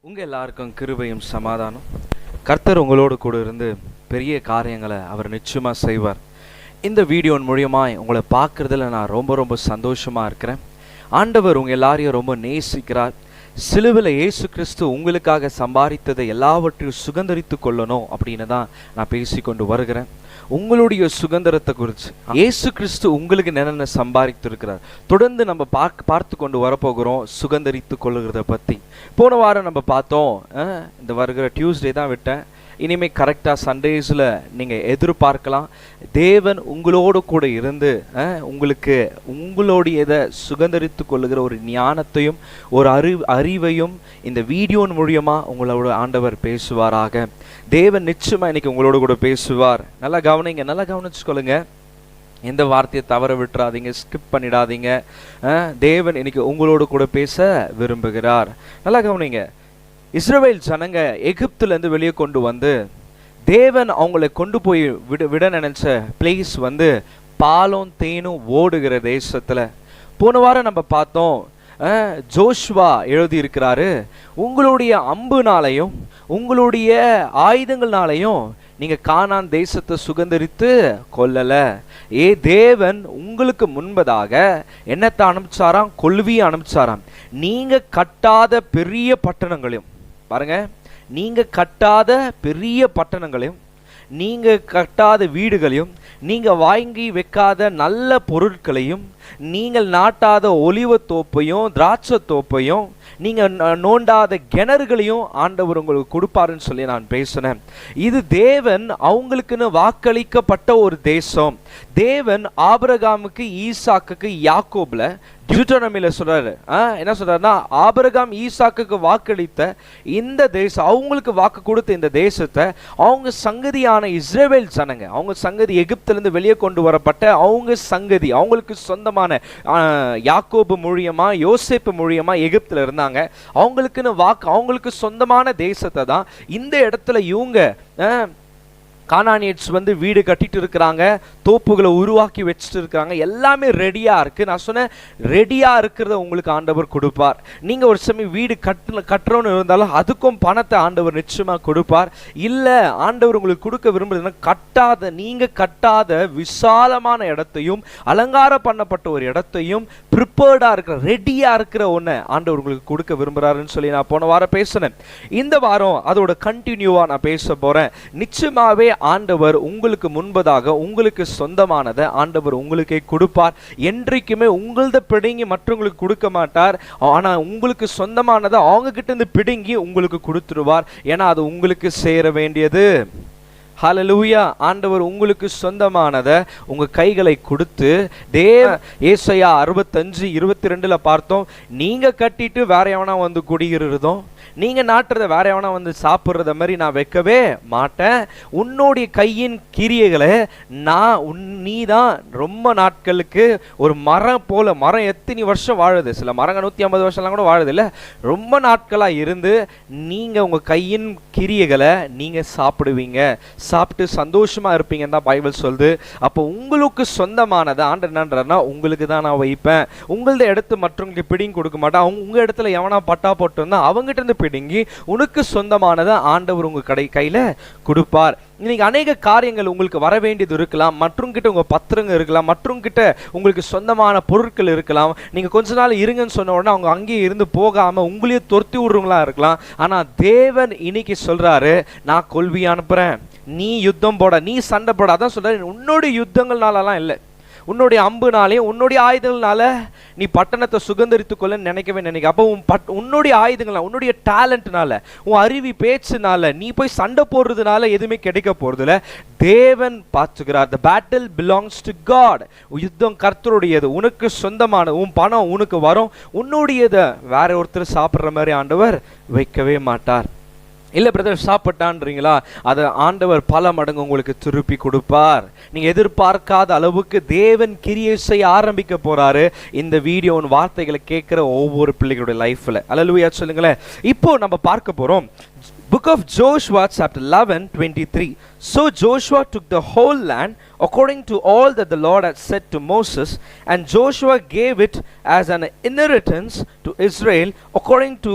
உங்கள் எல்லாருக்கும் கிருபையும் சமாதானம். கர்த்தர் உங்களோடு கூட இருந்து பெரிய காரியங்களை அவர் நிச்சயமாக செய்வார். இந்த வீடியோன் மூலியமாக உங்களை பார்க்குறதுல நான் ரொம்ப சந்தோஷமாக இருக்கிறேன். ஆண்டவர் உங்கள் எல்லாரையும் ரொம்ப நேசிக்கிறார். சிலுவையில் இயேசு கிறிஸ்து உங்களுக்காக சம்பாதித்ததை எல்லாவற்றையும் சுதந்திரித்து கொள்ளணும் அப்படின்னு தான் நான் பேசிக்கொண்டு வருகிறேன். உங்களுடைய சுதந்திரத்தை குறித்து இயேசு கிறிஸ்து உங்களுக்கு என்னென்ன சம்பாதித்து இருக்கிறார் தொடர்ந்து நம்ம பார்த்து கொண்டு வரப்போகிறோம். சுதந்திரித்து கொள்ளுகிறத பற்றி போன வாரம் நம்ம பார்த்தோம். இந்த வருகிற டியூஸ்டே தான் விட்டேன். இனிமேல் கரெக்டாக சண்டேஸில் நீங்கள் எதிர்பார்க்கலாம். தேவன் உங்களோடு கூட இருந்து உங்களுக்கு உங்களுடையதை சுதந்திரித்து கொள்ளுகிற ஒரு ஞானத்தையும் ஒரு அறிவையும் இந்த வீடியோன் மூலியமாக உங்களோட ஆண்டவர் பேசுவாராக. தேவன் நிச்சயமாக இன்னைக்கு உங்களோட கூட பேசுவார். நல்லா கவனிங்க, நல்லா கவனிச்சுக்கொள்ளுங்க. எந்த வார்த்தையை தவற விட்டுறாதீங்க, ஸ்கிப் பண்ணிடாதீங்க. தேவன் இன்னைக்கு உங்களோடு கூட பேச விரும்புகிறார். நல்லா கவனிங்க. இஸ்ரவேல் ஜனங்க எகிப்துலேருந்து வெளியே கொண்டு வந்து தேவன் அவங்களை கொண்டு போய் விட நினைச்ச பிளேஸ் வந்து பாலும் தேனும் ஓடுகிற தேசத்தில். போன வாரம் நம்ம பார்த்தோம், ஜோஷுவா எழுதி இருக்கிறாரு, உங்களுடைய அம்புனாலையும் உங்களுடைய ஆயுதங்கள்னாலையும் நீங்க கானான் தேசத்தை சுதந்திரித்து கொள்ளல. தேவன் உங்களுக்கு முன்பதாக என்னத்தை அனுப்பிச்சாராம்? கொல்வியை அனுப்பிச்சாராம். நீங்க கட்டாத பெரிய பட்டணங்களையும் பாருங்க, நீங்க கட்டாத பெரிய பட்டணங்களையும் நீங்க கட்டாத வீடுகளையும் நீங்க வாங்கி வைக்காத நல்ல பொருட்களையும் நீங்கள் நாட்டாத ஒலிவ தோப்பையும் திராட்சை தோப்பையும் நீங்க நோண்டாத கிணறுகளையும் ஆண்டவர் உங்களுக்கு கொடுப்பாருன்னு சொல்லி நான் பேசினேன். இது தேவன் அவங்களுக்குன்னு வாக்களிக்கப்பட்ட ஒரு தேசம். தேவன் ஆபிரகாமுக்கு, ஈசாக்குக்கு, யாக்கோப்ல டியூட்டோனமில சொல்றாரு. என்ன சொல்றாருன்னா, ஆபிரகாம் ஈசாக்குக்கு வாக்களித்த இந்த தேசம், அவங்களுக்கு வாக்கு கொடுத்த இந்த தேசத்தை அவங்க சங்கதியான இஸ்ரவேல் ஜனங்க, அவங்க சங்கதி எகிப்திலிருந்து வெளியே கொண்டு வரப்பட்ட அவங்க சங்கதி, அவங்களுக்கு சொந்தமான யாக்கோபு மூலியமா யோசேப்பு மூலியமா எகிப்துல இருந்தாங்க. அவங்களுக்குன்னு வாக்கு, அவங்களுக்கு சொந்தமான தேசத்தை தான் இந்த இடத்துல இவங்க கானானியட்ஸ் வந்து வீடு கட்டிட்டு இருக்கிறாங்க, தோப்புகளை உருவாக்கி வச்சுட்டு இருக்காங்க, எல்லாமே ரெடியா இருக்கு. நான் சொன்னேன், ரெடியா இருக்கிறத உங்களுக்கு ஆண்டவர் கொடுப்பார். நீங்க ஒரு சமயம் வீடு கட்டுறோன்னு இருந்தாலும் அதுக்கும் பணத்தை ஆண்டவர் நிச்சயமா கொடுப்பார். இல்ல ஆண்டவர் உங்களுக்கு கொடுக்க விரும்புறதுன்னா கட்டாத, நீங்க கட்டாத விசாலமான இடத்தையும் அலங்காரம் பண்ணப்பட்ட ஒரு இடத்தையும் ப்ரிப்பேர்டா இருக்கிற ரெடியா இருக்கிற ஒண்ணு ஆண்டவர் உங்களுக்கு கொடுக்க விரும்புறாருன்னு சொல்லி நான் போன வாரம் பேசினேன். இந்த வாரம் அதோட கண்டினியூவா நான் பேச போறேன். நிச்சயமாவே ஆண்டவர் உங்களுக்கு முன்பதாக உங்களுக்கு சொந்தமானதை ஆண்டவர் உங்களுக்கே கொடுப்பார். என்றைக்குமே உங்களத பிடுங்கி மற்றவங்களுக்கு கொடுக்க மாட்டார். ஆனா உங்களுக்கு சொந்தமானதை அவங்க கிட்ட இருந்து பிடுங்கி உங்களுக்கு கொடுத்துருவார். ஏன்னா அது உங்களுக்கு சேர வேண்டியது. ஹல்லேலூயா. ஆண்டவர் உங்களுக்கு சொந்தமானதை உங்க கைகளை கொடுத்து, ஏசாயா 65:22 பார்த்தோம், நீங்க கட்டிட்டு வேற எவனா வந்து குடியிருறதும் நீங்க நாட்டுறத வேற எவனா வந்து சாப்பிட்றத மாதிரி நான் வைக்கவே மாட்டேன். உன்னுடைய கையின் கிரியைகளை நீ தான் ரொம்ப நாட்களுக்கு ஒரு மரம் போல, மரம் எத்தனை வருஷம் வாழுது, சில மரங்கள் 150 வருஷம்லாம் கூட வாழுது இல்லை, ரொம்ப நாட்களா இருந்து நீங்க உங்க கையின் கிரியைகளை நீங்க சாப்பிடுவீங்க, சாப்பிட்டு சந்தோஷமா இருப்பீங்கன்னு தான் பைபிள் சொல்லுது. அப்போ உங்களுக்கு சொந்தமானதை ஆண்டவர் என்னன்றாருன்னா, உங்களுக்கு தான் நான் வைப்பேன். உங்களது இடத்து மற்றவங்களுக்கு பிடிங்கி கொடுக்க மாட்டேன். உங்க இடத்துல எவனா பட்டா போட்டு இருந்தா அவங்ககிட்ட இருந்து பிடுங்கி உனக்கு சொந்தமானதை ஆண்டவர் உங்க கையில கொடுப்பார். இன்னைக்கு அநேக காரியங்கள் உங்களுக்கு வர வேண்டியது இருக்கலாம், மற்றவங்கிட்ட உங்க பத்திரங்க இருக்கலாம், மற்றவங்கிட்ட உங்களுக்கு சொந்தமான பொருட்கள் இருக்கலாம். நீங்க கொஞ்ச நாள் இருங்கன்னு சொன்ன உடனே அவங்க அங்கேயே இருந்து போகாம உங்களையே துரத்தி விடுறவங்களா இருக்கலாம். ஆனா தேவன் இன்னைக்கு சொல்றாரு, நான் கொல்வி அனுப்புறேன், நீ யுத்தம் போட, நீ சண்டை போட. அதான் சொல்றாரு, உன்னுடைய யுத்தங்கள்னாலலாம் இல்லை, உன்னுடைய அம்புனாலையும் உன்னுடைய ஆயுதங்கள்னால நீ பட்டணத்தை சுதந்திரித்து கொள்ள நினைக்க. அப்போ உன்னுடைய ஆயுதங்கள், உன்னுடைய டேலண்ட்னால, உன் அறிவி பேச்சுனால, நீ போய் சண்டை போடுறதுனால எதுவுமே கிடைக்க போறதில்ல. தேவன் பார்த்துக்கிறார். The battle belongs to God. யுத்தம் கர்த்தருடையது, உனக்கு சொந்தமான உன் பணம் உனக்கு வரும். உன்னுடையதை வேற ஒருத்தர் சாப்பிட்ற மாதிரி ஆண்டவர் வைக்கவே மாட்டார். இல்லை பிரதர் சாப்பிட்டான்றீங்களா, அதை ஆண்டவர் பல மடங்கு உங்களுக்கு திருப்பி கொடுப்பார். நீங்க எதிர்பார்க்காத அளவுக்கு தேவன் கிரியை செய்ய ஆரம்பிக்க போறாரு இந்த வீடியோவின் வார்த்தைகளை கேட்கிற ஒவ்வொரு பிள்ளைகளுடைய லைஃப்ல. அல்லேலூயா சொல்லுங்களேன். இப்போ நம்ம பார்க்க போறோம் Book of Joshua chapter 11:23. So Joshua took the whole land according to all that the Lord had said to Moses, and Joshua gave it as an inheritance to Israel according to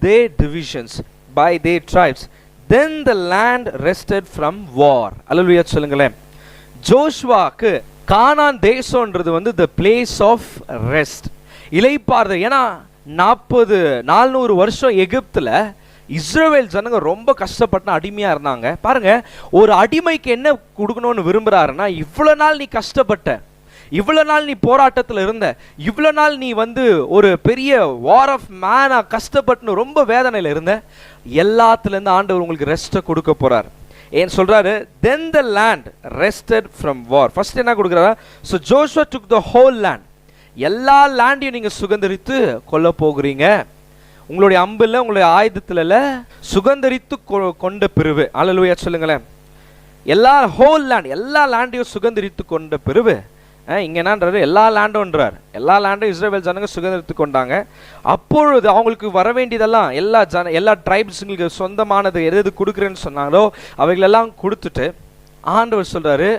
their divisions by their tribes, then the land rested from war. அல்லேலூயா சொல்லுங்களேன். ஜோஷுவாக்கு கானான் தேசம்ன்றது வந்து the place of rest, இளைப்பாறுதல். ஏன்னா 400 வருஷம் எகிப்துல இஸ்ரவேல் ஜனங்க ரொம்ப கஷ்டப்பட்டு அடிமையா இருந்தாங்க. பாருங்க, ஒரு அடிமைக்கு என்ன கொடுக்கணும்னு விரும்புறாருன்னா, இவ்வளவு நாள் நீ கஷ்டப்பட்ட, இவ்வளவு நாள் நீ போராட்டத்தில் இருந்த, இவ்வளவு நாள் நீ வந்து ஒரு பெரிய வார் ஆஃப் மேனா கஷ்டப்பட்டு ரொம்ப வேதனையில் இருந்த, எல்லாத்துல இருந்து ஆண்டவர் உங்களுக்கு ரெஸ்ட்டை கொடுக்க போறார். ஏன் சொல்றாரு, then the land rested from war. First என்ன கொடுக்குறாரா, so Joshua took the whole land. எல்லா லேண்டையும் நீங்க சுதந்தரித்து கொள்ள போகிறீங்க. உங்களுடைய அம்புல, உங்களுடைய ஆயுதத்துல சுதந்தரித்து கொண்ட பிரிவு. அல்லேலூயா சொல்லுங்களேன். எல்லா ஹோல் லேண்ட், எல்லா லேண்டையும் சுதந்தரித்து கொண்ட பிரிவு. இங்க என்னன்றாரு, எல்லா லேண்டோன்றார். எல்லா லேண்டும் இஸ்ரவேல் ஜனங்க சுதந்திரித்து கொண்டாங்க. அப்பொழுது அவங்களுக்கு வர வேண்டியதெல்லாம் எல்லா ட்ரைப்ஸுங்களுக்கு சொந்தமானது எது கொடுக்குறேன்னு சொன்னாங்களோ அவைகளெல்லாம் கொடுத்துட்டு ஆண்டவர் சொல்றாரு,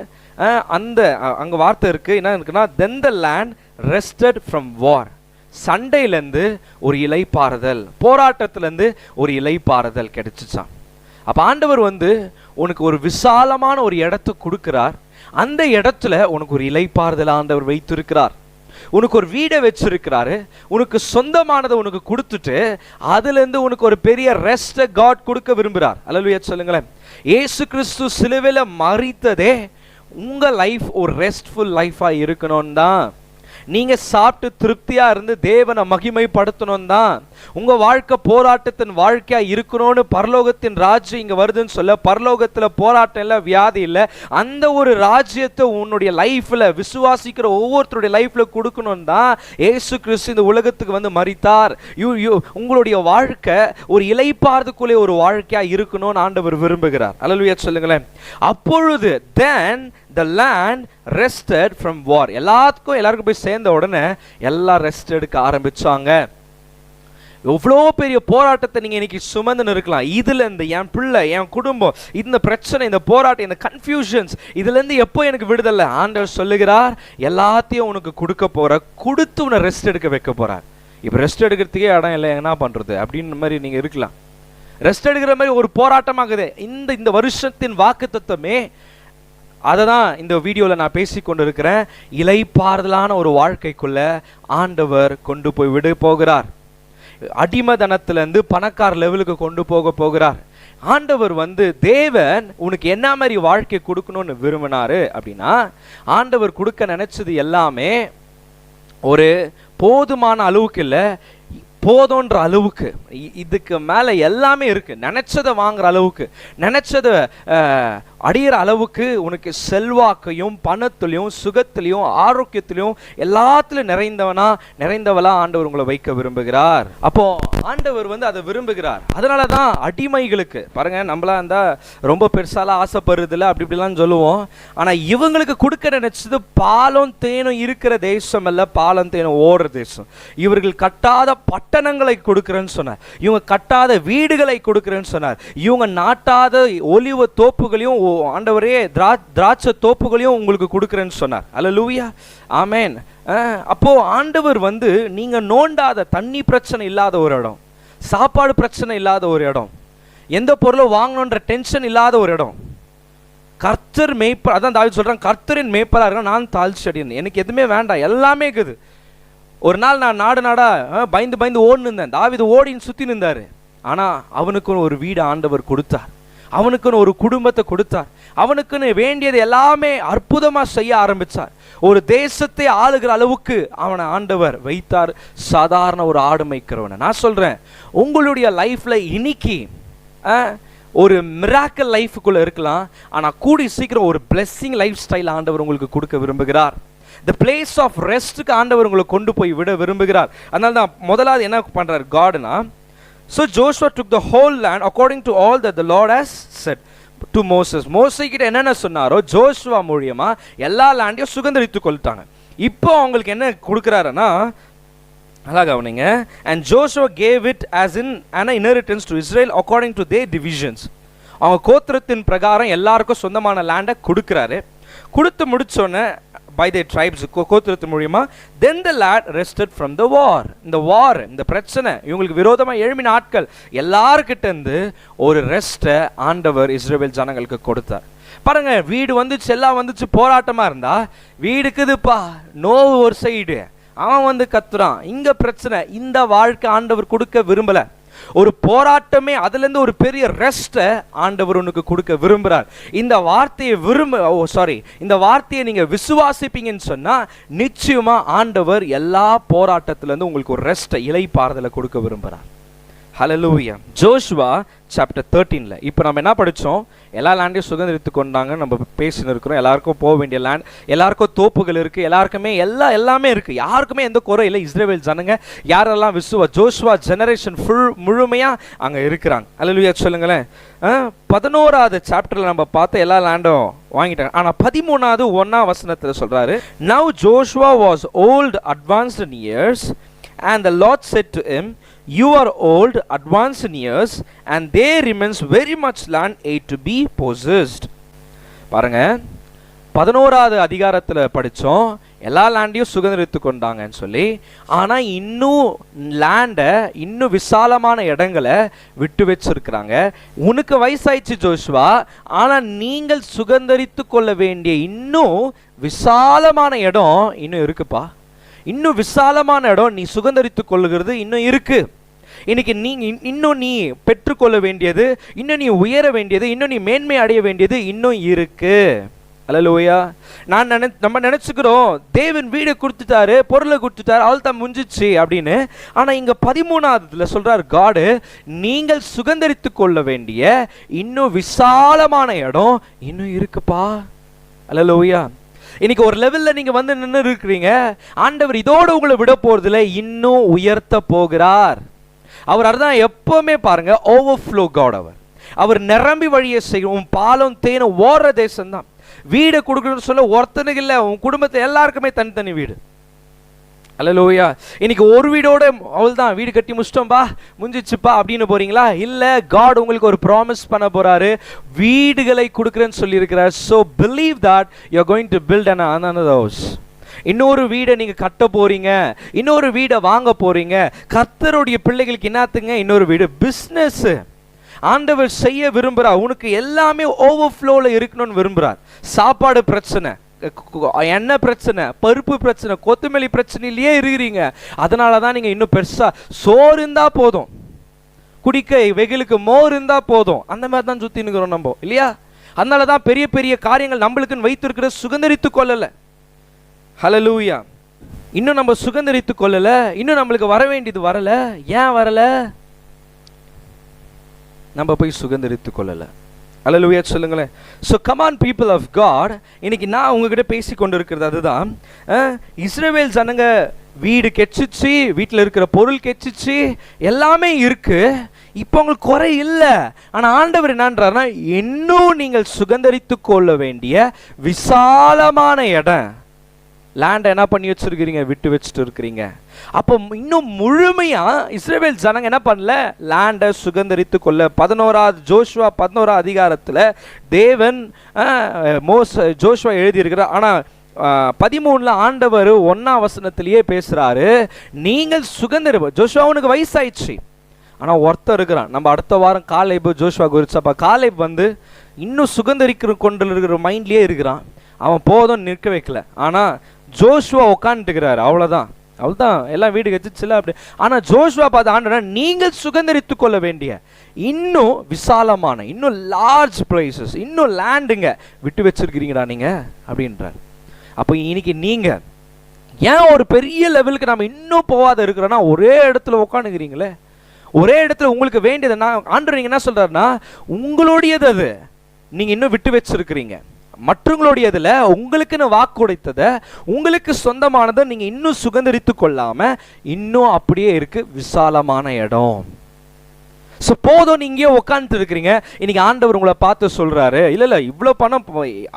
அங்க வார்த்தை இருக்கு, என்ன இருக்குன்னா, then the land rested from war. சண்டையிலேருந்து ஒரு இளைப்பாறுதல், போராட்டத்திலேருந்து ஒரு இளைப்பாறுதல் கிடைச்சிச்சான். அப்போ ஆண்டவர் வந்து உனக்கு ஒரு விசாலமான ஒரு இடத்தை கொடுக்கிறார். அந்த இடத்துல உனக்கு ஒரு இளைப்பாறுதல் ஆண்டவர் வைத்திருக்கிறார். உனக்கு ஒரு வீடை வச்சிருக்கிறாரு. உனக்கு சொந்தமானதை உனக்கு கொடுத்துட்டு அதுலேருந்து உனக்கு ஒரு பெரிய ரெஸ்ட்டை காட் கொடுக்க விரும்புகிறார். அல்லேலூயா சொல்லுங்களேன். இயேசு கிறிஸ்து சிலுவையில் மரித்ததே உங்கள் லைஃப் ஒரு ரெஸ்ட்ஃபுல் லைஃபாக இருக்கணும் தான். நீங்க சாப்பிட்டு திருப்தியா இருந்து தேவனை மகிமைப்படுத்தணும் தான். உங்க வாழ்க்கை போராட்டத்தின் வாழ்க்கையா இருக்கணும்னு பரலோகத்தின் ராஜ்யம் இங்க வருதுன்னு சொல்ல, பரலோகத்துல போராட்டம் இல்லை, வியாதி இல்லை. அந்த ஒரு ராஜ்யத்தை உன்னுடைய லைஃப்ல விசுவாசிக்கிற ஒவ்வொருத்தருடைய லைஃப்ல கொடுக்கணும் தான் இயேசு கிறிஸ்து இந்த உலகத்துக்கு வந்து மரித்தார். உங்களுடைய வாழ்க்கை ஒரு இளைப்பாறுதலுக்குள்ளே ஒரு வாழ்க்கையா இருக்கணும்னு ஆண்டவர் விரும்புகிறார். அல்லேலூயா சொல்லுங்களேன். அப்பொழுது then the land rested from war. எல்லாருக்கும் போய் சேர்ந்த உடனே எல்லாம் ரெஸ்ட் எடுக்க ஆரம்பிச்சாங்க. எவ்வளோ பெரிய போராட்டத்தை நீங்க இன்னைக்கு சுமந்து இருக்கலாம். இதுல இருந்து என் பிள்ளை, என் குடும்பம், இந்த பிரச்சனை, இந்த போராட்டம், இந்த கன்ஃபியூஷன்ஸ், இதுல இருந்து எப்போ எனக்கு விடுதலை? ஆண்டவர் சொல்லுகிறார், எல்லாத்தையும் உனக்கு கொடுக்க போற, கொடுத்து உன்னை ரெஸ்ட் எடுக்க வைக்க போறார். இப்போ ரெஸ்ட் எடுக்கிறதுக்கே இடம் இல்லை, என்ன பண்றது அப்படின்னு மாதிரி நீங்க இருக்கலாம். ரெஸ்ட் எடுக்கிற மாதிரி ஒரு போராட்டமாகுது. இந்த வருஷத்தின் வாக்குத்தத்தமே அதை தான் இந்த வீடியோவில் நான் பேசி கொண்டு இருக்கிறேன். இளைப்பாறுதலான ஒரு வாழ்க்கைக்குள்ள ஆண்டவர் கொண்டு போய் விட போகிறார். அடிமதனத்திலிருந்து பணக்கார லெவலுக்கு கொண்டு போகிறார். ஆண்டவர் வந்து தேவன் உனக்கு என்ன மாதிரி வாழ்க்கை கொடுக்கணும்னு விரும்பினாரு அப்படின்னா, ஆண்டவர் கொடுக்க நினைச்சது எல்லாமே ஒரு போதுமான அளவுக்கு இல்லை, போதுன்ற அளவுக்கு. இதுக்கு மேலே எல்லாமே இருக்கு. நினைச்சதை வாங்குற அளவுக்கு, நினைச்சதை அடிகிற அளவுக்கு உனக்கு செல்வாக்கையும் பணத்திலையும் சுகத்திலையும் ஆரோக்கியத்திலையும் எல்லாத்திலும் நிறைந்தவளா ஆண்டவர் உங்களை வைக்க விரும்புகிறார். அப்போ ஆண்டவர் வந்து அதை விரும்புகிறார். அதனால தான் அடிமைகளுக்கு பாருங்க, நம்மளா இருந்தா ரொம்ப பெருசாலாம் ஆசைப்படுறதில்ல, அப்படி இப்படிலாம் சொல்லுவோம். ஆனா இவங்களுக்கு கொடுக்க நினைச்சது பாலும் தேனும் இருக்கிற தேசம் அல்ல, பாலும் தேனும் ஓடுற தேசம். இவர்கள் கட்டாத பட்டணங்களை கொடுக்கிறேன்னு சொன்னார், இவங்க கட்டாத வீடுகளை கொடுக்கிறேன்னு சொன்னார், இவங்க நாட்டாத ஒலிவ தோப்புகளையும் ஆண்டவரே திராட்சை தோப்புகளையும் உங்களுக்கு கொடுக்கிறேன்னு சொன்னார். அல்லேலூயா, ஆமென். அப்போ ஆண்டவர் வந்து நீங்க நோண்டாத தண்ணி பிரச்சனை இல்லாத ஒரு இடம், சாப்பாடு பிரச்சனை இல்லாத ஒரு இடம், எந்த பொருளும் வாங்கணுன்ற டென்ஷன் இல்லாத ஒரு இடம், கர்த்தர் மேய்ப்பர். அதான் தாவீது சொல்றான், கர்த்தரின் மேய்ப்பரா இருக்க நான் தாழ்ச்சி அடையேன், எனக்கு எதுவுமே வேண்டாம், எல்லாமே இருக்குது. ஒரு நாள் நான் நாடா பயந்து ஓடி நின்றேன். தாவீது ஓடின்னு சுத்தி நின்றாரு. ஆனா அவனுக்குன்னு ஒரு வீடு ஆண்டவர் கொடுத்தார், அவனுக்குன்னு ஒரு குடும்பத்தை கொடுத்தார், அவனுக்குன்னு வேண்டியது எல்லாமே அற்புதமா செய்ய ஆரம்பிச்சார். ஒரு தேசத்தை ஆளுகிற அளவுக்கு அவனை ஆண்டவர் வைத்தார். சாதாரண ஒரு ஆடு மேய்க்கிறவனை. நான் சொல்றேன், உங்களுடைய லைஃப்ல இன்னைக்கு ஒரு மிராக்கல் லைஃபுக்குள்ள இருக்கலாம், ஆனா கூடி சீக்கிரம் ஒரு பிளெஸிங் லைஃப் ஸ்டைல் ஆண்டவர் உங்களுக்கு கொடுக்க விரும்புகிறார். The place of restக்கு ஆண்டவர் உங்களை கொண்டு போய் விட விரும்புகிறார். அதனால தான் முதலாவது என்ன பண்றார் காட்னா, so Joshua took the whole land according to all that the Lord has said to Moses. மோசே கிட்ட என்னென்ன சொன்னாரோ ஜோஷுவா மூலமா எல்லா லேண்டையும் சுதந்திரித்து கொள்ளிட்டாங்க. இப்போ அவங்களுக்கு என்ன கொடுக்குறாருன்னா, நல்லா கவனிங்க, and Joshua gave it as in an inheritance to Israel according to their divisions. அவங்க கோத்திரத்தின் பிரகாரம் எல்லாருக்கும் சொந்தமான லேண்டை கொடுக்குறாரு. கொடுத்து முடிச்சோன்னே by their tribes, கோத்திரத்தின் மூலமா. Then the lad rested from the war. இந்த வார், இந்த பிரச்சனை, இவங்களுக்கு விரோதமா எழும்பின ஆட்கள் எல்லார்கிட்ட இருந்து ஒரு ரெஸ்ட்டை ஆண்டவர் இஸ்ரவேல் ஜனங்களுக்கு கொடுத்தார். பாருங்க, வீடு வந்துச்சு, எல்லாம் வந்துச்சு, போராட்டமா இருந்தா வீடுக்குதுப்பா, நோவு ஒரு சைடு, அவன் வந்து கத்துறான், இங்க பிரச்சனை. இந்த வாழ்க்கை ஆண்டவர் கொடுக்க விரும்பல. ஒரு போராட்டமே, அதுல இருந்து ஒரு பெரிய ரெஸ்ட்டை ஆண்டவர் உனக்கு கொடுக்க விரும்புறார். இந்த வார்த்தையை இந்த வார்த்தையை நீங்க விசுவாசிப்பீங்கன்னு சொன்னா நிச்சயமா ஆண்டவர் எல்லா போராட்டத்துல இருந்து உங்களுக்கு ஒரு ரெஸ்ட்டை, இளைப்பாறுதலை கொடுக்க விரும்புறார். ஹல்லேலூயா. ஜோஷுவா சாப்டர் 13ல இப்போ நம்ம என்ன படித்தோம்? எல்லா லேண்டையும் சுதந்திரித்து கொண்டாங்க நம்ம பேசின்னு இருக்கிறோம். எல்லாருக்கும் போக வேண்டிய லேண்ட், எல்லாருக்கும் தோப்புகள் இருக்குது, எல்லாருக்குமே எல்லாமே இருக்குது, யாருக்குமே எந்த குறை இல்லை. இஸ்ரவேல் ஜனங்க யாரெல்லாம் ஜோஷுவா ஜெனரேஷன் முழுமையாக அங்கே இருக்கிறாங்க. ஹல்லேலூயா சொல்லுங்களேன். 11வது சாப்டரில் நம்ம பார்த்த எல்லா லேண்டும் வாங்கிட்டாங்க. ஆனால் 13வது 1ஆம் வசனத்தில் சொல்கிறாரு, now Joshua was old advanced in years and the Lord said to him, you are old, advanced in years, and there remains very much land yet to be possessed. பாருங்க, 11வது அதிகாரத்தில் படித்தோம், எல்லா லேண்டையும் சுதந்திரித்து கொண்டாங்கன்னு சொல்லி. ஆனால் இன்னும் லேண்டை, இன்னும் விசாலமான இடங்களை விட்டு வச்சிருக்கிறாங்க. உனக்கு வயசாயிடுச்சு ஜோஷுவா, ஆனால் நீங்கள் சுதந்திரித்து கொள்ள வேண்டிய இன்னும் விசாலமான இடம் இன்னும் இருக்குப்பா. இன்னும் விசாலமான இடம் நீ சுதந்திரித்து கொள்ளுகிறது இன்னும் இருக்கு. இன்னைக்கு நீ பெற்றுக்கொள்ள வேண்டியது, இன்னும் நீ உயர வேண்டியது, இன்னும் நீ மேன்மை அடைய வேண்டியது இன்னும் இருக்கு. அல்லேலூயா. நம்ம நினைச்சுக்கிறோம் தேவன் வீடு கொடுத்துட்டாரு, பொருளை கொடுத்துட்டாரு, அவள் தான் முடிஞ்சிச்சு அப்படின்னு. ஆனா இங்க 13ஆவதுல சொல்றாரு காடு, நீங்கள் சுதந்திரித்து கொள்ள வேண்டிய இன்னும் விசாலமான இடம் இன்னும் இருக்குப்பா. அல்லேலூயா. இன்னைக்கு ஒரு லெவல்ல நீங்க வந்து நின்று இருக்கிறீங்க, ஆண்டவர் இதோட உங்களை விட போறதுல இன்னும் உயர்த்த போகிறார். அவர் அதுதான் எப்பவுமே பாருங்க, ஓவர்ஃப்ளோ காட். அவர் நிரம்பி வழியை செய்யும். பாலும் தேனும் ஓடுற தேசம் தான். வீடு கொடுக்கணும்னு சொல்ல ஒருத்தனுக்கு இல்லை, உன் குடும்பத்தை எல்லாருக்குமே தனித்தனி வீடு. அல்லேலூயா. இன்னைக்கு ஒரு வீடோட அவள் தான் வீடு கட்டி முடிச்சிட்டோம்பா, முடிஞ்சிச்சுப்பா அப்படின்னு போறீங்களா? இல்லை, காட் உங்களுக்கு ஒரு ப்ராமிஸ் பண்ண போறாரு, வீடுகளை கொடுக்குறேன்னு சொல்லியிருக்கிறார். So believe that you are going to build another house. இன்னொரு வீடை நீங்க கட்ட போறீங்க, இன்னொரு வீடை வாங்க போறீங்க. கர்த்தருடைய பிள்ளைகளுக்கு என்னத்துங்க இன்னொரு வீடு? பிஸ்னஸ். ஆண்டவர் செய்ய விரும்புறார். உனக்கு எல்லாமே ஓவர்ஃப்ளோல இருக்கணும்னு விரும்புறார். சாப்பாடு பிரச்சனை, எண்ணெய் பிரச்சனை, பருப்பு பிரச்சனை, கொத்தமல்லி பிரச்சனையிலேயே இருக்கிறீங்க. அதனால தான் நீங்க இன்னும் பெருசா சோறு இருந்தா போதும், குடிக்க வெயிலுக்கு மோர் இருந்தா போதும், அந்த மாதிரி தான் சுத்தி நிற்கிறோம் நம்ம, இல்லையா? அதனால தான் பெரிய பெரிய காரியங்கள் நம்மளுக்குன்னு வைத்திருக்கிற சுதந்திரித்து கொள்ளல. ஹல்லேலூயா. இன்னும் நம்ம சுதந்திரித்து கொள்ளல, இன்னும் நம்மளுக்கு வர வேண்டியது வரல. ஏன் வரல? நம்ம போய் சுதந்திரித்து கொள்ளல. அல்லேலூயா சொல்லுங்களேன். So come on people of God, இன்னைக்கு நான் உங்ககிட்ட பேசி கொண்டு இருக்கிறது அதுதான். இஸ்ரவேல் ஜனங்க வீடு கெச்சிச்சு, வீட்டில் இருக்கிற பொருள் கெச்சிச்சு, எல்லாமே இருக்கு, இப்போ உங்களுக்கு குறை இல்லை. ஆனால் ஆண்டவர் என்னன்றாருன்னா, இன்னும் நீங்கள் சுதந்திரித்து கொள்ள வேண்டிய விசாலமான இடம், லேண்டை என்ன பண்ணி வச்சிருக்கிறீங்க? விட்டு வச்சுட்டு இருக்கிறீங்க. அப்போ இன்னும் முழுமையா இஸ்ரவேல் ஜனங்க என்ன பண்ணல? லேண்டை சுதந்திரித்து கொள்ள. 11வது ஜோஷுவா 11வது அதிகாரத்தில் தேவன் ஜோஷுவா எழுதியிருக்கிறார். ஆனால் 13ல் ஆண்டவர் 1ஆம் வசனத்திலேயே பேசுறாரு, நீங்கள் ஜோஷுவாவுக்கு வயசாயிடுச்சு, ஆனால் ஒருத்தர் இருக்கிறான். நம்ம அடுத்த வாரம் காலேப் ஜோஷுவா குறிச்சப்ப காலேப் வந்து இன்னும் சுதந்திரிக்கிற கொண்டு இருக்கிற மைண்ட்லேயே இருக்கிறான். அவன் போதும் நிற்க வைக்கல. ஆனால் ஜோஷுவா உட்காந்துட்டுக்கிறாரு. அவ்வளோதான் எல்லாம் வீடு கச்சிச்சுல அப்படி. ஆனால் ஜோஷுவா பார்த்து ஆண்டவர், நீங்கள் சுதந்திரித்து கொள்ள வேண்டிய இன்னும் விசாலமான, இன்னும் லார்ஜ் பிளேசஸ், இன்னும் லேண்டுங்க விட்டு வச்சிருக்கிறீங்களா நீங்க அப்படின்றார். அப்போ இன்னைக்கு நீங்க ஏன் ஒரு பெரிய லெவலுக்கு நம்ம இன்னும் போகாத இருக்கிறோன்னா, ஒரே இடத்துல உட்காந்துக்கிறீங்களே, ஒரே இடத்துல உங்களுக்கு வேண்டியது. நான் ஆண்டவர் நீங்க என்ன சொல்றாருன்னா, உங்களுடையது அது நீங்க இன்னும் விட்டு வச்சிருக்கிறீங்க. மற்றவங்களுடையதுல உங்களுக்குன்னு வாக்கு உடைத்ததை, உங்களுக்கு சொந்தமானதை நீங்க இன்னும் சுதந்திரித்து கொள்ளாம இன்னும் அப்படியே இருக்கு விசாலமான இடம். ஸோ போதும் நீங்க உட்காந்துட்டு இருக்கிறீங்க. இன்னைக்கு ஆண்டவர் உங்களை பார்த்து சொல்றாரு, இல்ல இவ்வளோ பணம்,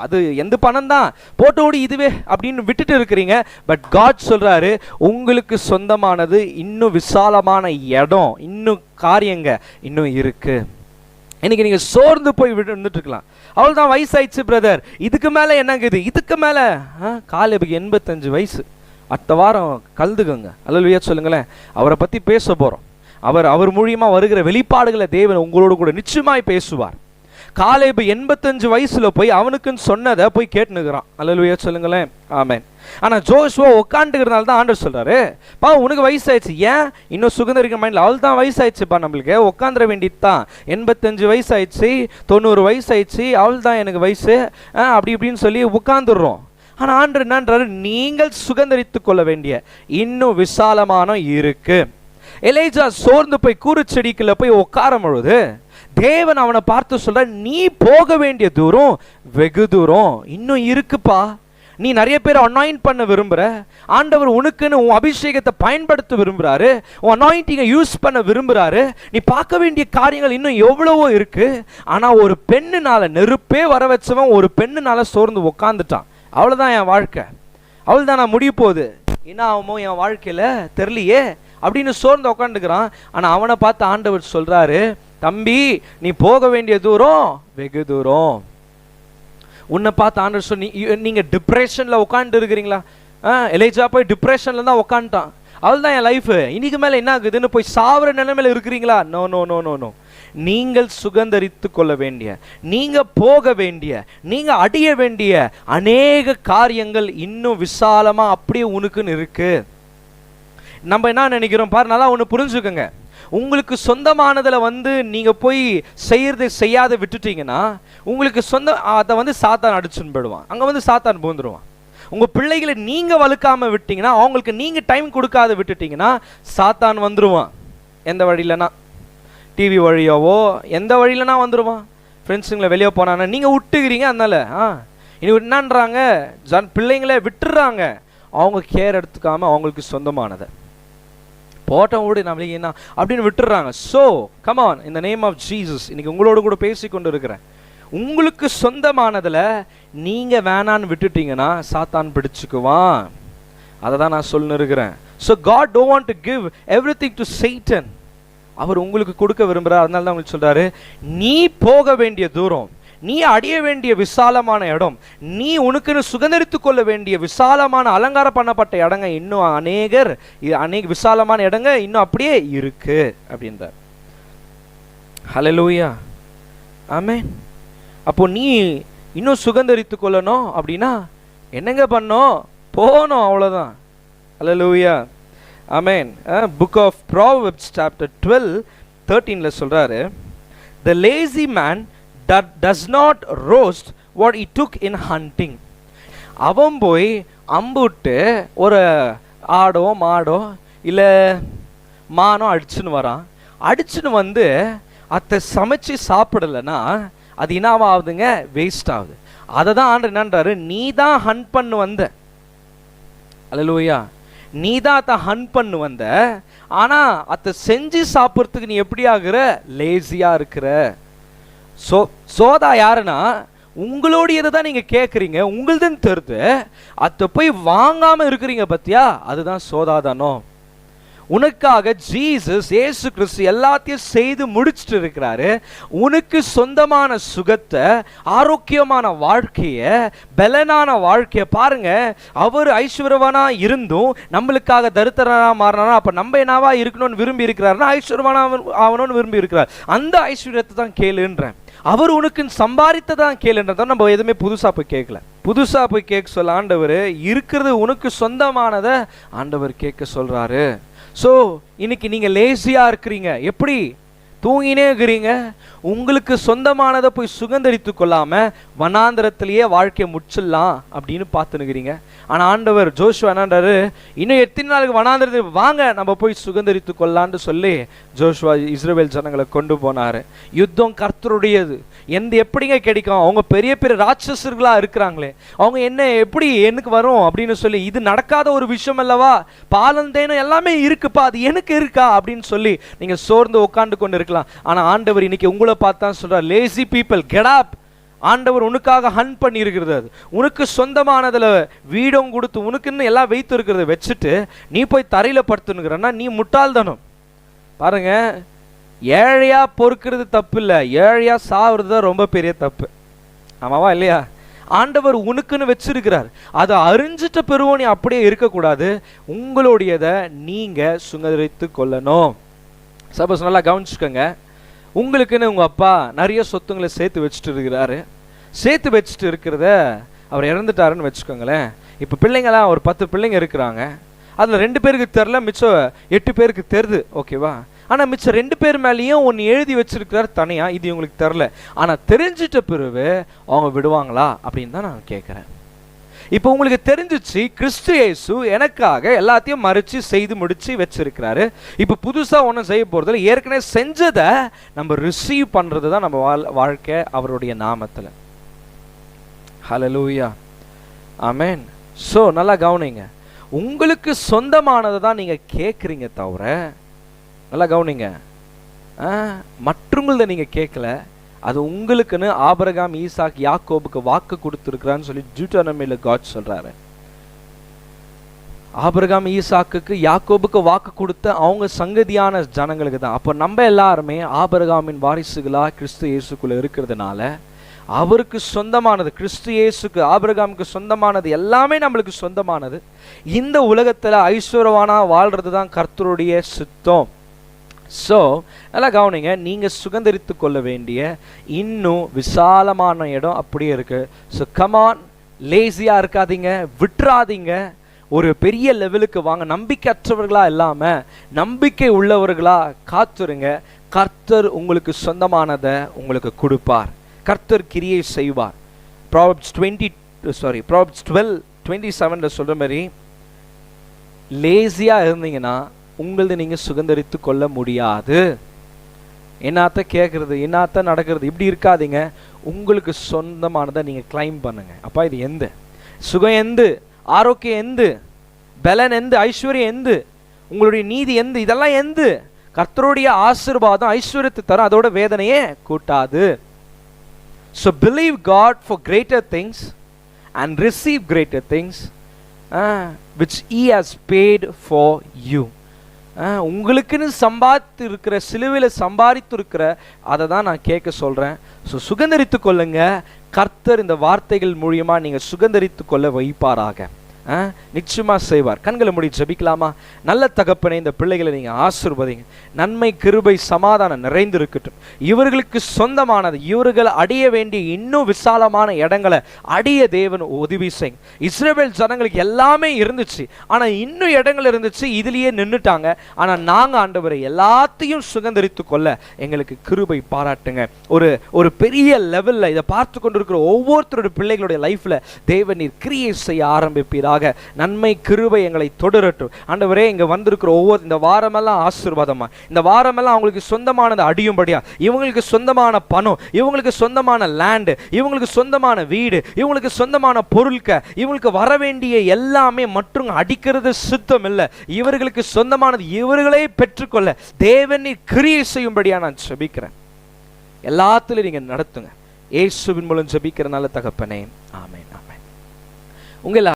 அது எந்த பணம் தான் போட்டு ஓடி இதுவே அப்படின்னு விட்டுட்டு இருக்கிறீங்க. பட் காட் சொல்றாரு, உங்களுக்கு சொந்தமானது இன்னும் விசாலமான இடம், இன்னும் காரியங்க இன்னும் இருக்கு. இன்னைக்கு நீங்க சோர்ந்து போய் விட்டுட்டு இருக்கலாம். அவள் தான் வயசாயிடுச்சு பிரதர், இதுக்கு மேல என்னங்குது, இதுக்கு மேல காலேபுக்கு 85 வயசு. அடுத்த வாரம் கலந்துக்கோங்க, அல்லேலூயா சொல்லுங்களேன். அவரை பத்தி பேச போறோம். அவர் மூலியமா வருகிற வெளிப்பாடுகளை தேவன் உங்களோடு கூட நிச்சயமாய் பேசுவார். காலேபு 85 வயசுல போய் அவனுக்குன்னு சொன்னதை போய் கேட்டுனுக்குறான். அல்லேலூயா சொல்லுங்களேன். ஆமென். ஆனா ஜோஷுவா உட்காந்துக்கிறதுனால தான் ஆண்டவர் சொல்றாரு, பா உனக்கு வயசாயிடுச்சு, ஏன் இன்னும் சுகந்தரிக்க மைண்ட்ல, அவள் தான் வயசாயிடுச்சுப்பா, நம்மளுக்கு உட்காந்துட வேண்டியது தான். 85 வயசாயிடுச்சு, 90 வயசாயிடுச்சு, அவள் தான் எனக்கு வயசு, அப்படி இப்படின்னு சொல்லி உட்காந்துடுறோம். ஆனா ஆண்டவர் என்னன்றாரு, நீங்கள் சுகந்தரித்து கொள்ள வேண்டிய இன்னும் விசாலமான இருக்கு. எலேஜா சோர்ந்து போய் கூறுச்செடிக்குள்ள போய் உட்காரும் பொழுது தேவன் அவனை பார்த்து சொல்ற, நீ போக வேண்டிய தூரம் வெகு தூரம் இன்னும் இருக்குப்பா. நீ நிறைய பேர் அனாயிண்ட் பண்ண விரும்புற, ஆண்டவர் உனக்குன்னு உன் அபிஷேகத்தை பயன்படுத்த விரும்புறாரு, உன் அனாயிண்டிங்கை யூஸ் பண்ண விரும்புறாரு. நீ பார்க்க வேண்டிய காரியங்கள் இன்னும் எவ்வளவோ இருக்கு. ஆனா ஒரு பெண்ணுனால, நெருப்பே வர வச்சவன் ஒரு பெண்ணுனால சோர்ந்து உட்காந்துட்டான். அவ்வளவுதான் என் வாழ்க்கை, அவ்வளவுதான் நான் முடிய போகுது, என்ன ஆகுமோ என் வாழ்க்கையில தெரியலையே அப்படின்னு சோர்ந்து உட்காந்துக்கிறான். ஆனா அவனை பார்த்து ஆண்டவர் சொல்றாரு, தம்பி நீ போக வேண்டிய தூரம் வெகு தூரம். உன்னை பார்த்து ஆண்டவர் சொல்லி, நீங்க டிப்ரெஷன்ல உட்காந்து இருக்கிறீங்களா? எலேஜா போய் டிப்ரெஷன்ல தான் உட்காந்துட்டான். அவள்தான் என் லைஃப், இன்னைக்கு மேல என்ன ஆகுதுன்னு போய் சாவர நிலைமையில இருக்கிறீங்களா? No no no no no. நீங்கள் சுகந்தரித்து கொள்ள வேண்டிய, நீங்க போக வேண்டிய, நீங்க அடைய வேண்டிய அநேக காரியங்கள் இன்னும் விசாலமா அப்படியே உனக்குன்னு இருக்கு. நம்ம என்ன நினைக்கிறோம் பாரு, நல்லா ஒன்று புரிஞ்சுக்கோங்க. உங்களுக்கு சொந்தமானதில் நீங்க போய் செய்யாத விட்டுட்டீங்கன்னா உங்களுக்கு சொந்த அதை சாத்தான் அடிச்சுன்னு போயிடுவான், அங்க சாத்தான் பூந்துருவான். உங்க பிள்ளைகளை நீங்க வலுக்காம விட்டீங்கன்னா, அவங்களுக்கு நீங்க டைம் கொடுக்காத விட்டுட்டீங்கன்னா சாத்தான் வந்துருவான். எந்த வழியிலனா, டிவி வழியாவோ எந்த வழியிலனா வந்துருவான். ஃப்ரெண்ட்ஸுங்களை வெளியே போனானா நீங்க விட்டுக்கிறீங்க, அதனால இனி என்னன்றாங்க, பிள்ளைங்களே விட்டுறாங்க, அவங்க கேர் எடுத்துக்காம அவங்களுக்கு சொந்தமானதை போட்டோம் விடு நம்மளுக்கு என்ன அப்படின்னு விட்டுறாங்க. So come on, in the name of Jesus இன்னைக்கு உங்களோட கூட பேசி கொண்டு இருக்கிறேன். உங்களுக்கு சொந்தமானதுல நீங்க வேணான்னு விட்டுட்டீங்கன்னா சாத்தான் பிடிச்சுக்குவான். அதை தான் நான் சொல்லின்னு இருக்கிறேன். So God don't want to give everything to Satan. அவர் உங்களுக்கு கொடுக்க விரும்புகிறார். அதனால தான் உங்களுக்கு சொல்றாரு, நீ போக வேண்டிய தூரம், நீ அடைய வேண்டிய விசாலமான இடம், நீ உனக்குன்னு சுகந்தரித்து கொள்ள வேண்டிய விசாலமான அலங்காரம் பண்ணப்பட்ட இடங்க இன்னும் அநேக விசாலமான இடங்க இன்னும் அப்படியே இருக்கு அப்படின்றார். ஹல்லேலூயா, ஆமென். அப்போ நீ இன்னும் சுகந்தரித்து கொள்ளணும் அப்படின்னா என்னங்க பண்ணோம், போகணும், அவ்வளோதான். ஹல்லேலூயா, ஆமென். புக் ஆஃப் ப்ராவெர்ப்ஸ் சாப்டர் 12:13 சொல்றாரு, the lazy man that does not roast what he took in hunting. அவன் போய் அம்புட்டு ஒரு ஆடோ மாடோ இல்லை மானோ அடிச்சுன்னு வரான். அடிச்சுன்னு அதை சமைச்சு சாப்பிடலைன்னா அது என்னவா ஆகுதுங்க, வேஸ்ட் ஆகுது. அதை தான் ஆண்டு என்னன்றாரு, நீ தான் ஹண்ட் பண்ணு வந்த. அல்லேலூயா, நீ தான் அதை ஹண்ட் பண்ணு வந்த, ஆனா அதை செஞ்சு சாப்பிட்றதுக்கு நீ எப்படி ஆகுற, லேசியா இருக்கிற. சோதா யாருன்னா உங்களுடையதை தான் நீங்க கேட்குறீங்க, உங்களுதுன்னு தெரிது, அதை போய் வாங்காம இருக்கிறீங்க பத்தியா, அதுதான் சோதாதானோ. உனக்காக ஜீசஸ் இயேசு கிறிஸ்து எல்லாத்தையும் செய்து முடிச்சுட்டு இருக்கிறாரு. உனக்கு சொந்தமான சுகத்தை, ஆரோக்கியமான வாழ்க்கைய, பலனான வாழ்க்கைய பாருங்க. அவர் ஐஸ்வர்யவானா இருந்தும் நம்மளுக்காக தரித்திரனா மாறினா, அப்ப நம்ம என்னவா இருக்கணும்னு விரும்பி இருக்கிறாருன்னா ஐஸ்வர்யவானா ஆகணும்னு விரும்பி இருக்கிறார். அந்த ஐஸ்வர்யத்தை தான் கேளுன்றேன். அவர் உனக்கு சம்பாதித்ததான் கேளுன்றதான். நம்ம எதுவுமே புதுசா போய் கேட்கல. புதுசா போய் கேட்க சொல்ல ஆண்டவர் இருக்கிறது உனக்கு சொந்தமானதை ஆண்டவர் கேட்க சொல்றாரு. ஸோ இன்னைக்கு நீங்க லேசியா இருக்கிறீங்க, எப்படி தூங்கினே இருக்கிறீங்க, உங்களுக்கு சொந்தமானதை போய் சுகந்தரித்து கொள்ளாம வனாந்திரத்திலேயே வாழ்க்கையை முடிச்சிடலாம் அப்படின்னு பார்த்துனுக்கிறீங்க. ஆனா ஆண்டவர் ஜோஷுவா என்னன்றாரு, இன்னும் எத்தனை நாளுக்கு வனாந்திரத்துக்கு வாங்க நம்ம போய் சுகந்தரித்து கொள்ளலான்னு சொல்லி ஜோஷுவா இஸ்ரவேல் ஜனங்களை கொண்டு போனாரு. யுத்தம் கர்த்தருடையது, எப்படிங்க கிடைக்கும், அவங்க பெரிய பெரிய ராட்சசர்களா இருக்கிறாங்களே, அவங்க என்ன எப்படி எனக்கு வரும் அப்படின்னு சொல்லி, இது நடக்காத ஒரு விஷயம் அல்லவா, பாலந்தேனம் எல்லாமே இருக்குப்பா, அது எனக்கு இருக்கா அப்படின்னு சொல்லி நீங்க சோர்ந்து உட்காந்து கொண்டு இருக்கலாம். ஆனா ஆண்டவர் இன்னைக்கு உங்களை பார்த்தா சொல்றார், லேசி பீப்பிள் கெட் அப். ஆண்டவர் உனக்காக ஹண்ட் பண்ணி இருக்கிறது, உனக்கு சொந்தமானதுல வீடும் கொடுத்து உனக்குன்னு எல்லாம் வைத்து இருக்கிறத வச்சுட்டு நீ போய் தரையில படுத்துனுக்கிறன்னா நீ முட்டாள்தானம். பாருங்க, ஏழையா பொறுக்கிறது தப்பு இல்லை, ஏழையா சாவுறது தான் ரொம்ப பெரிய தப்பு. ஆமாவா இல்லையா? ஆண்டவர் உனக்குன்னு வச்சிருக்கிறார். அதை அறிஞ்சிட்ட பிறகு நீ அப்படியே இருக்கக்கூடாது. உங்களுடையதை நீங்க சுதந்திரித்து கொள்ளணும். சப்போஸ் நல்லா கவனிச்சுக்கோங்க, உங்களுக்குன்னு உங்க அப்பா நிறைய சொத்துங்களை சேர்த்து வச்சுட்டு இருக்கிறாரு. சேர்த்து வச்சுட்டு இருக்கிறத அவர் இறந்துட்டாருன்னு வச்சுக்கோங்களேன். இப்போ பிள்ளைங்களாம் ஒரு 10 பிள்ளைங்க இருக்கிறாங்க. அதில் 2 பேருக்கு தெரில, மிச்சம் 8 பேருக்கு தெரியுது. ஓகேவா? ஆனால் மிச்சம் 2 பேர் மேலேயும் ஒன்று எழுதி வச்சிருக்கிறார் தனியாக, இது இவங்களுக்கு தெரில. ஆனால் தெரிஞ்சிட்ட பிறகு அவங்க விடுவாங்களா அப்படின்னு தான் நான் கேட்குறேன். இப்போ உங்களுக்கு தெரிஞ்சிச்சு கிறிஸ்து இயேசு எனக்காக எல்லாத்தையும் மறைச்சு செய்து முடிச்சு வச்சிருக்கிறாரு. இப்போ புதுசாக ஒன்றும் செய்ய போகிறதில்ல, ஏற்கனவே செஞ்சதை நம்ம ரிசீவ் பண்ணுறது தான் நம்ம வாழ்க்கை அவருடைய நாமத்தில். ஹல்லேலூயா, ஆமென். ஸோ நல்லா கவனிங்க, உங்களுக்கு சொந்தமானதை தான் நீங்கள் கேட்குறீங்க தவிர, நல்லா கவனிங்க, மற்றவங்கள நீங்கள் கேட்கல. அது உங்களுக்குன்னு ஆபிரகாம், ஈசாக், யாக்கோபுக்கு வாக்கு கொடுத்துருக்கிறான்னு சொல்லி டியூட்டோனமில காட் சொல்றாரு. ஆபிரகாம், ஈசாக்குக்கு, யாக்கோபுக்கு வாக்கு கொடுத்த அவங்க சங்கதியான ஜனங்களுக்கு தான். அப்போ நம்ம எல்லாருமே ஆபிரகாமின் வாரிசுகளா கிறிஸ்து இயேசுக்குள்ள இருக்கிறதுனால அவருக்கு சொந்தமானது, கிறிஸ்து இயேசுக்கு ஆபிரகாமுக்கு சொந்தமானது எல்லாமே நம்மளுக்கு சொந்தமானது. இந்த உலகத்தில் ஐஸ்வர்யவானா வாழ்றது தான் கர்த்தருடைய சித்தம். ஸோ நல்லா கவனிங்க, நீங்கள் சுதந்திரித்து கொள்ள வேண்டிய இன்னும் விசாலமான இடம் அப்படியே இருக்கு. ஸோ கமான், லேசியாக இருக்காதீங்க, விட்டுறாதீங்க, ஒரு பெரிய லெவலுக்கு வாங்க. நம்பிக்கையற்றவர்களா இல்லாமல் நம்பிக்கை உள்ளவர்களா காத்துருங்க. கர்த்தர் உங்களுக்கு சொந்தமானதை உங்களுக்கு கொடுப்பார். கர்த்தர் கிரியை செய்வார். ப்ராவர்ப்ஸ் 12:27 சொல்ற மாதிரி, லேசியா இருந்தீங்கன்னா உங்களது நீங்க சுதந்திரித்து கொள்ள முடியாது. என்னத்த கேட்கறது, என்னத்த நடக்கிறது, இப்படி இருக்காதீங்க. உங்களுக்கு சொந்தமானதை நீங்க கிளைம் பண்ணுங்க. அப்பா இது எந்த சுகம், எந்த ஆரோக்கியம், எந்த பலன், எந்த ஐஸ்வர்யம், எந்த உங்களுடைய நீதி, எந்த இதெல்லாம் எந்த கர்த்தருடைய ஆசீர்வாதம் ஐஸ்வர்யத்தை தரும், அதோட வேதனையே கூட்டாது. So believe God for greater things and receive greater things which He has paid for you. உங்களுக்குன்னு சம்பாதித்து இருக்கிற, சிலுவையில் சம்பாதித்து இருக்கிற அதை தான் நான் கேட்க சொல்கிறேன். ஸோ சுதந்திரித்து கொள்ளுங்க. கர்த்தர் இந்த வார்த்தைகள் மூலியமா நீங்கள் சுதந்திரித்து கொள்ள வைப்பாராக. நிச்சயமா செய்வார். கண்களை மூடி ஜெபிக்கலாமா? நல்ல தகப்பனே, இந்த பிள்ளைகளை நீங்க ஆசீர்வதிங்க. நன்மை, கிருபை, சமாதானம் நிறைந்திருக்கட்டும். இவர்களுக்கு சொந்தமானது, இவர்கள் அடைய வேண்டிய இன்னும் விசாலமான இடங்களை அடைய தேவன் உதவி செய்யுங்க. இஸ்ரவேல் ஜனங்களுக்கு எல்லாமே இருந்துச்சு, ஆனா இன்னும் இடங்கள் இருந்துச்சு, இதுலயே நின்றுட்டாங்க. ஆனா நாங்க ஆண்டவரை எல்லாத்தையும் சுதந்திரித்து கொள்ள எங்களுக்கு கிருபை பாராட்டுங்க. ஒரு பெரிய லெவல்ல இதை பார்த்து கொண்டிருக்கிற ஒவ்வொருத்தருடைய பிள்ளைகளுடைய லைஃப்ல தேவன் நீர் கிரியை செய்ய ஆரம்பிப்பீராக. நன்மை, கிருபை எங்களை தொடரட்டும் ஆண்டவரே. இங்க வந்திருக்கிற ஒவ்வொரு இந்த வாரமெல்லாம் ஆசீர்வாதமா, இந்த வாரமெல்லாம் அவங்களுக்கு சொந்தமானது அடியும்படியா, இவங்களுக்கு சொந்தமான பணம், இவங்களுக்கு சொந்தமான லேண்டு, இவங்களுக்கு சொந்தமான வீடு, இவங்களுக்கு சொந்தமான பொருட்கள், இவங்களுக்கு வர வேண்டிய எல்லாமே மற்றும் அடிக்கிறது சித்தம் இல்லை. இவர்களுக்கு சொந்தமானது இவர்களே பெற்றுக்கொள்ள தேவன் நீர் கிரியை செய்யும்படியா நான் ஜெபிக்கிறேன். எல்லாத்திலும் நீங்க நடத்துங்க. இயேசுவின் மூலம் ஜெபிக்கிற நல்ல தகப்பனே, ஆமென், ஆமென். உங்க